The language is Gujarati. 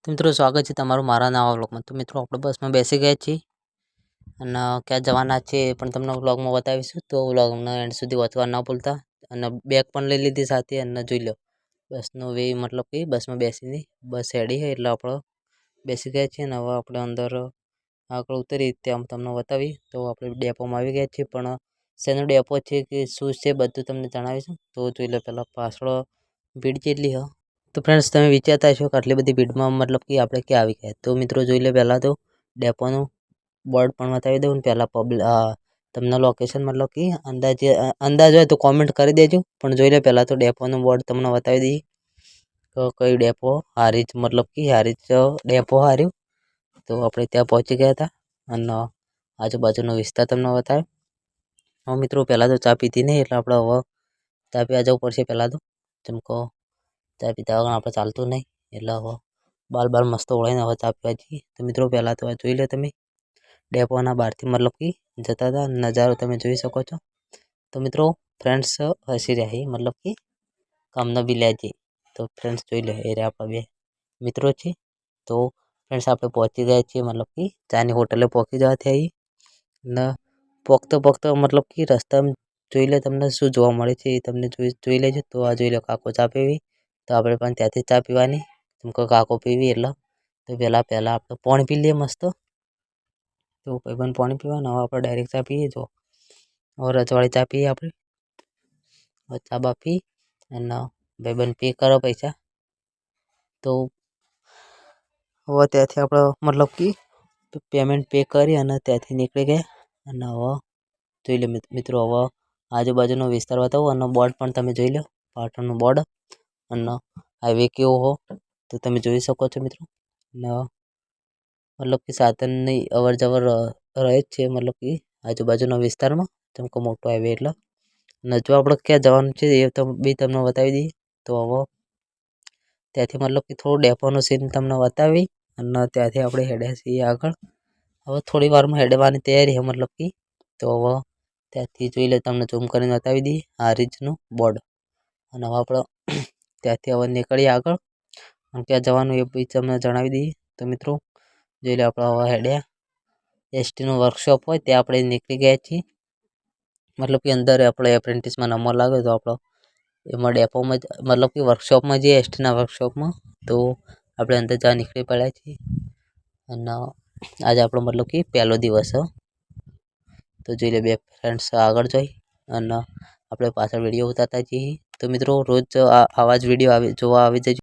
તો મિત્રો સ્વાગત છે તમારું મારા નવા વ્લોગમાં। તો મિત્રો આપણે બસમાં બેસી ગયા છીએ અને ક્યાં જવાના છે એ પણ તમને વ્લોગમાં બતાવીશું। તો વ્લોગના એન્ડ સુધી વાંચવા ન ભૂલતા અને બેગ પણ લઈ લીધી સાથે અને જોઈ લો બસનો વે મતલબ કે બસમાં બેસીને બસ હેડી છે એટલે આપણે બેસી ગયા છીએ અને હવે આપણે અંદર આગળ ઉતરી ત્યાં તમને બતાવી। તો આપણે ડેપોમાં આવી ગયા છીએ પણ શેનો ડેપો છે કે શું છે બધું તમને જણાવીશું। તો જોઈ લો પહેલાં પાછળ ભીડ કેટલી હ। તો ફ્રેન્ડ્સ તમે વિચારતા હશો કે આટલી બધી ભીડમાં મતલબ કે આપણે ક્યાં આવી ગયા। તો મિત્રો જોઈ લે પહેલાં તો ડેપોનું બોર્ડ પણ બતાવી દઉં ને પહેલાં તમને લોકેશન મતલબ કે અંદાજ હોય તો કોમેન્ટ કરી દેજો। પણ જોઈ લે પહેલાં તો ડેપોનું બોર્ડ તમને બતાવી દઈએ તો કઈ ડેપો હારીજ મતલબ કે હારીજ ડેપો હાર્યું। તો આપણે ત્યાં પહોંચી ગયા હતા અને આજુબાજુનો વિસ્તાર તમને બતાવ્યો। હવે મિત્રો પહેલાં તો ચા પીધી નહીં એટલે આપણે હવે ચા પીવા જવું પડશે પહેલાં તો ચમકો ચા પીતા વગર આપણે ચાલતું નહીં એટલે હવે બાલ મસ્ત ઓળીને હવે ચા પીવા જઈએ। તો મિત્રો પહેલાં તો આ જોઈ લે તમે ડેપોના બહારથી મતલબ કે જતા હતા નજારો તમે જોઈ શકો છો। તો મિત્રો ફ્રેન્ડ્સ હસી રહ્યા મતલબ કે કામનો બી લેજે। તો ફ્રેન્ડ્સ જોઈ લે એ આપણા બે મિત્રો છે। તો ફ્રેન્ડ્સ આપણે પહોંચી ગયા છીએ મતલબ કે ચાની હોટલે પહોંચી જવાથી આવી ને પોકતો મતલબ કે રસ્તામાં જોઈ લે તમને શું જોવા મળે છે એ તમને જોઈ લેજો। તો આ જોઈ લો કાકો ચા પીવી તો આપણે પણ ત્યાંથી ચા પીવાની કેમકે કાકો પીવી એટલે તો પહેલાં આપણે પાણી પી લઈએ મસ્ત। તો ભાઈબંધ પાણી પીવાનું હવે આપણે ડાયરેક્ટ ચા પીએ જો હવે રજવાળી ચા પીએ આપણે હવે ચા બા પી અને ભાઈબંધ પે કરો પૈસા। તો હવે ત્યાંથી આપણે મતલબ કે પેમેન્ટ પે કરી અને ત્યાંથી નીકળી ગયા અને હવે જોઈ લો મિત્રો હવે આજુબાજુનો વિસ્તાર બતાવો અને બોર્ડ પણ તમે જોઈ લો પાટણનું બોર્ડ અને હાઈવે કેવો હો તો તમે જોઈ શકો છો મિત્રો। અને મતલબ કે સાધનની અવર જવર રહે જ છે મતલબ કે આજુબાજુના વિસ્તારમાં જેમ કે મોટો હાઈવે એટલે અને જો આપણે ક્યાં જવાનું છે એ તો બી તમને બતાવી દઈએ। તો હવે ત્યાંથી મતલબ કે થોડું ડેપોનું સીન તમને બતાવી અને ત્યાંથી આપણે હેડ્યા છીએ આગળ હવે થોડી વારમાં હેડવાની તૈયારી છે મતલબ કે તો હવે ત્યાંથી જોઈ લે તમને ઝૂમ કરીને બતાવી દઈએ હારીજનું બોર્ડ અને હવે આપણે ત્યાંથી હવે નીકળીએ આગળ અને ક્યાં જવાનું એ બી તમને જણાવી દઈએ। તો મિત્રો જોઈ લે આપણે હવે હેડ્યા એસટીનું વર્કશોપ હોય ત્યાં આપણે નીકળી ગયા છીએ મતલબ કે અંદર આપણે એપ્રેન્ટિસમાં નંબર લાગ્યો તો આપણો એમાં ડેપોમાં મતલબ કે વર્કશોપમાં જઈએ એસટીના વર્કશોપમાં તો આપણે અંદર જવા નીકળી પડ્યા છીએ અને આજે આપણો મતલબ કે પહેલો દિવસ હ। તો જોઈ લે બે ફ્રેન્ડ્સ આગળ જઈ અને આપણે પાછળ વિડીયો ઉતારતા જઈએ। તો મિત્રો રોજ આવા જ વિડીયો જોવા આવી જજો।